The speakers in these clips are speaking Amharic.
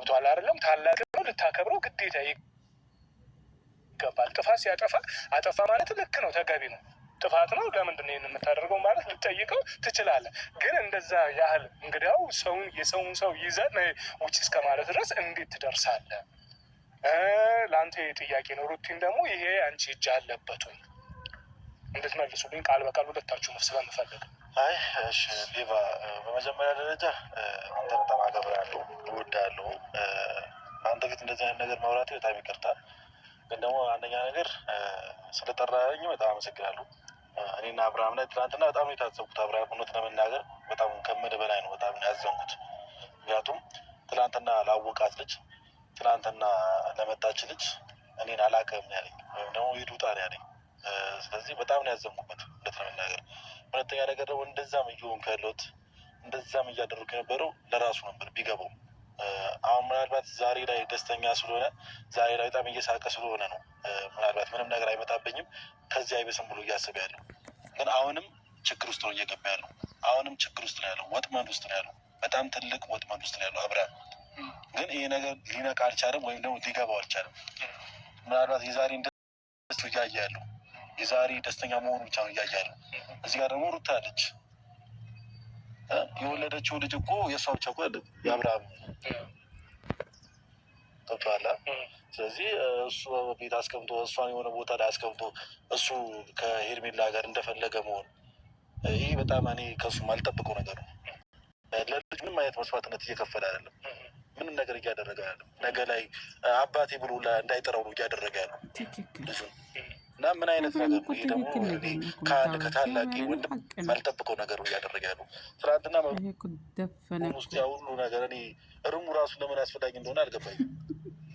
ገብቷል አይደለም? ታላቅ ነው፣ ልታከብረው ግዴታ ይገባል። ጥፋት ሲያጠፋ አጠፋ ማለት ልክ ነው፣ ተገቢ ነው። ጥፋት ነው፣ ለምንድን ነው የምታደርገው ማለት ልትጠይቀው ትችላለህ። ግን እንደዛ ያህል እንግዲያው የሰውን ሰው ይዘን ውጭ እስከ ማለት ድረስ እንዴት ትደርሳለህ? ለአንተ ጥያቄ ነው። ሩቲን ደግሞ ይሄ አንቺ እጅ አለበት ወይ እንድትመልሱልኝ ቃል በቃል ሁለታችሁ ስለምፈልግ። አይ እሺ ሌባ፣ በመጀመሪያ ደረጃ አንተ በጣም አከብርሃለሁ፣ እወድሃለሁ። አንተ ፊት እንደዚህ አይነት ነገር ማውራቴ በጣም ይቅርታል። ግን ደግሞ አንደኛ ነገር ስለጠራኸኝ በጣም አመሰግናለሁ። እኔና አብርሃም ላይ ትናንትና በጣም ነው የታዘብኩት። አብርሃም እውነት ለመናገር በጣም ከምልህ በላይ ነው በጣም ያዘንኩት። ምክንያቱም ትናንትና ላወቃት ልጅ፣ ትናንትና ለመጣች ልጅ እኔን አላውቅም ነው ያለኝ፣ ወይም ደግሞ ሂድ ውጣ ነው ያለኝ። ስለዚህ በጣም ነው ያዘንኩበት እውነት ለመናገር። ሁለተኛ ነገር ደግሞ እንደዛም እየሆንኩ ያለሁት እንደዛም እያደረኩ የነበረው ለራሱ ነበር ቢገባው። አሁን ምናልባት ዛሬ ላይ ደስተኛ ስለሆነ ዛሬ ላይ በጣም እየሳቀ ስለሆነ ነው ምናልባት ምንም ነገር አይመጣብኝም ከዚህ አይበስም ብሎ እያሰበ ያለው። ግን አሁንም ችግር ውስጥ ነው እየገባ ያለው። አሁንም ችግር ውስጥ ነው ያለው፣ ወጥመድ ውስጥ ነው ያለው፣ በጣም ትልቅ ወጥመድ ውስጥ ነው ያለው አብርሃም። ግን ይሄ ነገር ሊነቃ አልቻለም፣ ወይም ደግሞ ሊገባው አልቻለም። ምናልባት የዛሬ ደስ እያየ ያለው የዛሬ ደስተኛ መሆኑ ብቻ ነው እያየ ያለው። እዚህ ጋር ደግሞ ሩታ አለች። የወለደችው ልጅ እኮ የእሷ ብቻ እኮ አለ የአብርሃም ገብቶሃል። ስለዚህ እሱ ቤት አስቀምጦ እሷን የሆነ ቦታ ላይ አስቀምጦ እሱ ከሄርሜላ ጋር እንደፈለገ መሆን ይህ በጣም እኔ ከእሱ አልጠብቀው ነገር ነው። ለልጅ ምንም አይነት መስዋዕትነት እየከፈለ አይደለም፣ ምንም ነገር እያደረገ ያለው ነገ ላይ አባቴ ብሎ እንዳይጠራው ነው እያደረገ ያለው ልጁን። እና ምን አይነት ነገር ነው ይሄ? ደግሞ ከታላቅ ወንድም ማልጠብቀው ነገር ነው እያደረገ ያለው። ትናንትና ውስጥ ያ ሁሉ ነገር እኔ ሩሙ ራሱ ለምን አስፈላጊ እንደሆነ አልገባኝም።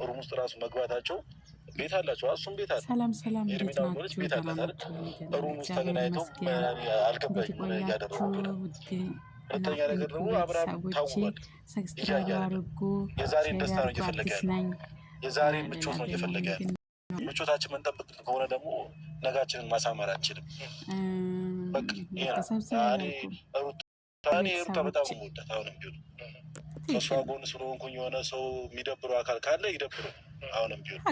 ሩም ውስጥ ራሱ መግባታቸው ቤት አላቸው፣ እሱም ቤት አለ፣ ኤርሚና ሆነች ቤት አላት። ሩም ውስጥ ተገናኝተው አልገባኝም እያደረጉ ነው። ሁለተኛ ነገር ደግሞ አብርሃም ታውቋል፣ እያያለ የዛሬን ደስታ ነው እየፈለገ ያለ፣ የዛሬን ምቾት ነው እየፈለገ ያለ። ምቾታችን መንጠብቅ ከሆነ ደግሞ ነጋችንን ማሳመር አንችልም። በቃ እኔ ሩታ በጣም ወዳት አሁንም ቢሆን ከእሷ ጎን ስለሆንኩኝ የሆነ ሰው የሚደብረው አካል ካለ ይደብረው። አሁንም ቢሆን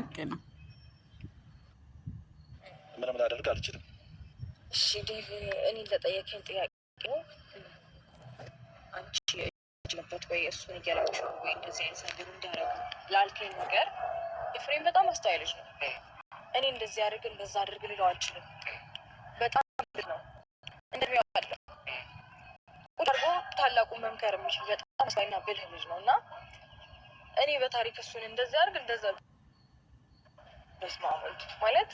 ምንም ላደርግ አልችልም። እሺ ዴቭ፣ እኔ ለጠየቀኝ ጥያቄ ነው አንቺ ችለበት ወይ እሱን እያላችሁ ወይ እንደዚህ አይነት ነገር እንዳደረጉ ላልከኝ ነገር ኤፍሬም በጣም አስተዋይልሽ ነው። እኔ እንደዚህ አድርግ እንደዛ አድርግ ልለው አልችልም። በጣም ነው እንደሚያውቃለ ቁጥርጎ ታላቁን መምከር የሚችል በጣም አስተዋይና ብልህ ልጅ ነው። እና እኔ በታሪክ እሱን እንደዚህ አድርግ እንደዛ በስመ አብ ማለት